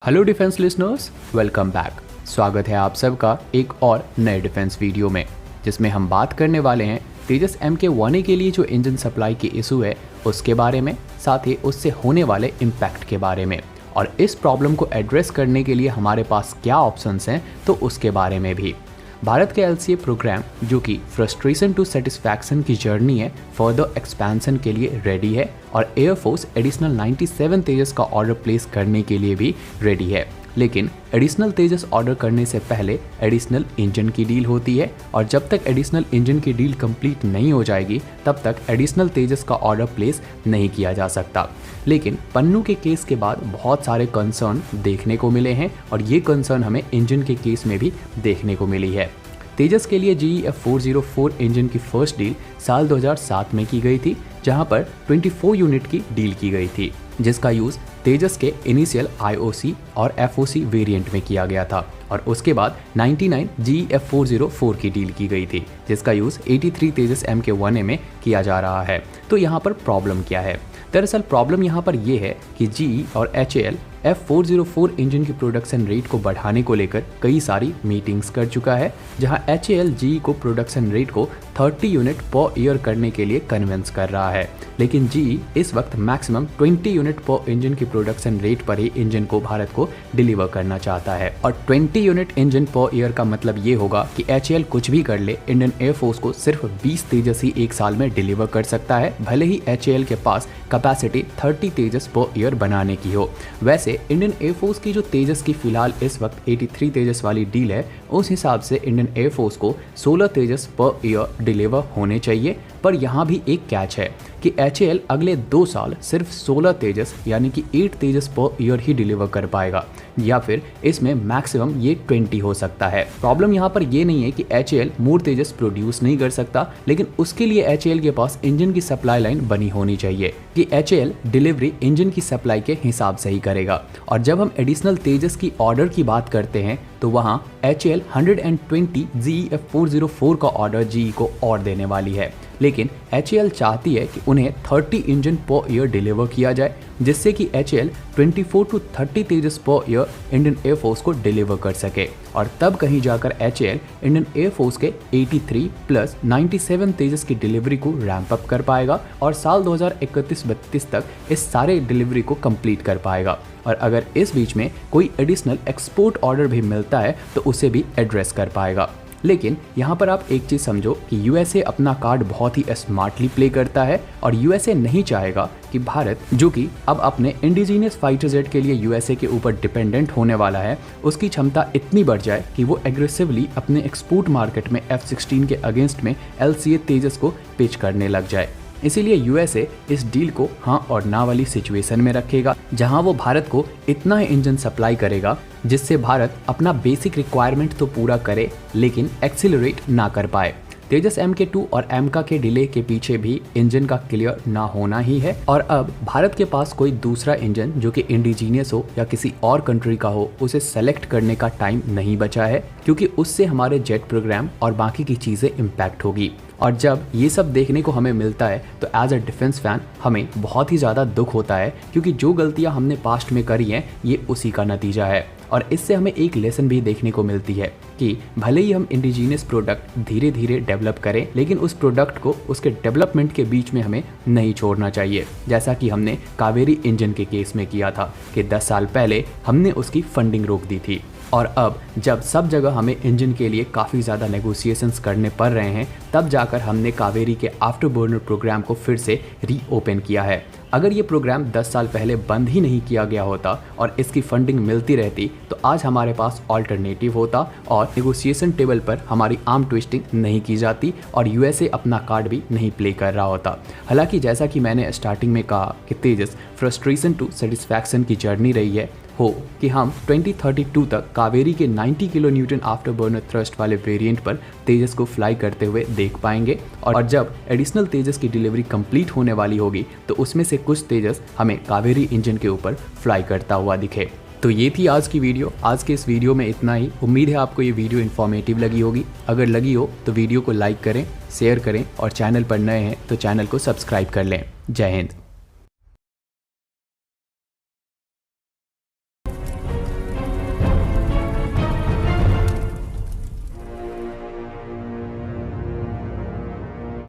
Hello defence listeners, welcome back. स्वागत है आप सबका एक और नए डिफेंस वीडियो में, जिसमें हम बात करने वाले हैं तेजस MK1A के लिए जो इंजन सप्लाई की इशू है उसके बारे में, साथ ही उससे होने वाले इम्पैक्ट के बारे में, और इस प्रॉब्लम को एड्रेस करने के लिए हमारे पास क्या ऑप्शंस हैं तो उसके बारे में भी। भारत के LCA प्रोग्राम, जो कि फ्रस्ट्रेशन टू सेटिस्फैक्शन की जर्नी है, फर्दर एक्सपेंशन के लिए रेडी है और एयरफोर्स एडिशनल 97 तेजस का ऑर्डर प्लेस करने के लिए भी रेडी है। लेकिन एडिशनल तेजस ऑर्डर करने से पहले एडिशनल इंजन की डील होती है, और जब तक एडिशनल इंजन की डील कंप्लीट नहीं हो जाएगी तब तक एडिशनल तेजस का ऑर्डर प्लेस नहीं किया जा सकता। लेकिन पन्नू के केस के बाद बहुत सारे कंसर्न देखने को मिले हैं, और ये कंसर्न हमें इंजन के केस में भी देखने को मिली है। तेजस के लिए GE F404 इंजन की फर्स्ट डील साल 2007 में की गई थी, जहां पर 24 यूनिट की डील की गई थी, जिसका यूज तेजस के इनिशियल IOC और FOC वेरिएंट में किया गया था। और उसके बाद 99 GE F404 की डील की गई थी, जिसका यूज 83 तेजस MK1A में किया जा रहा है। तो यहाँ पर प्रॉब्लम क्या है? दरअसल प्रॉब्लम यहाँ पर यह है कि GE और HAL F404 इंजन की प्रोडक्शन रेट को बढ़ाने को लेकर कई सारी मीटिंग्स कर चुका है, जहां HAL GE को प्रोडक्शन रेट को 30 यूनिट पर ईयर करने के लिए कन्विंस कर रहा है। लेकिन GE इस वक्त मैक्सिमम 20 यूनिट पर इंजन की प्रोडक्शन रेट पर ही इंजन को भारत को डिलीवर करना चाहता है। और 20 यूनिट इंजन पर ईयर का मतलब ये होगा कि HAL कुछ भी कर ले, इंडियन एयरफोर्स को सिर्फ 20 तेजस ही एक साल में डिलीवर कर सकता है, भले ही HAL के पास कैपेसिटी 30 तेजस पर ईयर बनाने की हो। वैसे इंडियन एयरफोर्स की जो तेजस की फिलहाल इस वक्त 83 तेजस वाली डील है, उस हिसाब से इंडियन एयरफोर्स को 16 तेजस पर ईयर डिलीवर होने चाहिए। पर यहाँ भी एक कैच है कि HAL अगले 2 साल सिर्फ 16 तेजस यानी कि 8 तेजस पर ईयर ही डिलीवर कर पाएगा, या फिर इसमें मैक्सिमम ये 20 हो सकता है। प्रॉब्लम यहाँ पर ये नहीं है कि HAL मोर तेजस प्रोड्यूस नहीं कर सकता, लेकिन उसके लिए HAL के पास इंजन की सप्लाई लाइन बनी होनी चाहिए कि HAL डिलीवरी इंजन की सप्लाई के हिसाब से ही करेगा। और जब हम एडिशनल तेजस की ऑर्डर की बात करते हैं तो वहाँ HAL 120 GE F404 का ऑर्डर GE को और देने वाली है, लेकिन HAL चाहती है कि उन्हें 30 इंजन पर ईयर डिलीवर किया जाए, जिससे कि HAL 24 to 30 Tejas per year Indian air force को डिलीवर कर सके। और तब कहीं जाकर HAL इंडियन एयरफोर्स के 83 प्लस 97 तेजस की डिलीवरी को रैंप अप कर पाएगा और साल 2031-32 तक इस सारे डिलीवरी को कंप्लीट कर पाएगा। और अगर इस बीच में कोई एडिशनल एक्सपोर्ट ऑर्डर भी मिलता है तो उसे भी एड्रेस कर पाएगा। लेकिन यहाँ पर आप एक चीज़ समझो कि USA अपना कार्ड बहुत ही स्मार्टली प्ले करता है, और USA नहीं चाहेगा कि भारत, जो कि अब अपने इंडिजीनियस फाइटर जेट के लिए USA के ऊपर डिपेंडेंट होने वाला है, उसकी क्षमता इतनी बढ़ जाए कि वो एग्रेसिवली अपने एक्सपोर्ट मार्केट में F-16 के अगेंस्ट में LCA तेजस को पिच करने लग जाए। इसीलिए USA इस डील को हाँ और ना वाली सिचुएशन में रखेगा, जहां वो भारत को इतना इंजन सप्लाई करेगा जिससे भारत अपना बेसिक रिक्वायरमेंट तो पूरा करे, लेकिन एक्सीलरेट ना कर पाए। तेजस MK2 और MK के डिले के पीछे भी इंजन का क्लियर ना होना ही है, और अब भारत के पास कोई दूसरा इंजन जो कि इंडिजीनियस हो या किसी और कंट्री का हो, उसे सेलेक्ट करने का टाइम नहीं बचा है, क्योंकि उससे हमारे जेट प्रोग्राम और बाकी की चीज़ें इम्पैक्ट होगी। और जब ये सब देखने को हमें मिलता है तो एज अ डिफेंस फैन हमें बहुत ही ज़्यादा दुख होता है, क्योंकि जो गलतियाँ हमने पास्ट में करी हैं ये उसी का नतीजा है। और इससे हमें एक लेसन भी देखने को मिलती है कि भले ही हम इंडिजीनियस प्रोडक्ट धीरे धीरे डेवलप करें, लेकिन उस प्रोडक्ट को उसके डेवलपमेंट के बीच में हमें नहीं छोड़ना चाहिए, जैसा कि हमने कावेरी इंजन के केस में किया था कि 10 साल पहले हमने उसकी फंडिंग रोक दी थी। और अब जब सब जगह हमें इंजन के लिए काफ़ी ज़्यादा नेगोशिएशंस करने पड़ रहे हैं, तब जाकर हमने कावेरी के आफ्टर बर्नर प्रोग्राम को फिर से रीओपन किया है। अगर ये प्रोग्राम 10 साल पहले बंद ही नहीं किया गया होता और इसकी फंडिंग मिलती रहती तो आज हमारे पास ऑल्टरनेटिव होता और नेगोशिएशन टेबल पर हमारी आर्म ट्विस्टिंग नहीं की जाती और USA अपना कार्ड भी नहीं प्ले कर रहा होता। हालांकि जैसा कि मैंने स्टार्टिंग में कहा कि तेजस फ्रस्ट्रेशन टू सेटिस्फैक्शन की जर्नी रही है, हो कि हम 2032 तक कावेरी के 90 kilo Newton after burner thrust वाले वेरिएंट पर तेजस को फ्लाई करते हुए देख पाएंगे। और जब एडिशनल तेजस की डिलीवरी कंप्लीट होने वाली होगी तो उसमें से कुछ तेजस हमें कावेरी इंजन के ऊपर फ्लाई करता हुआ दिखे। तो ये थी आज की वीडियो। आज के इस वीडियो में इतना ही। उम्मीद है आपको ये वीडियो इन्फॉर्मेटिव लगी होगी। अगर लगी हो तो वीडियो को लाइक करें, शेयर करें, और चैनल पर नए हैं तो चैनल को सब्सक्राइब कर लें। जय हिंद।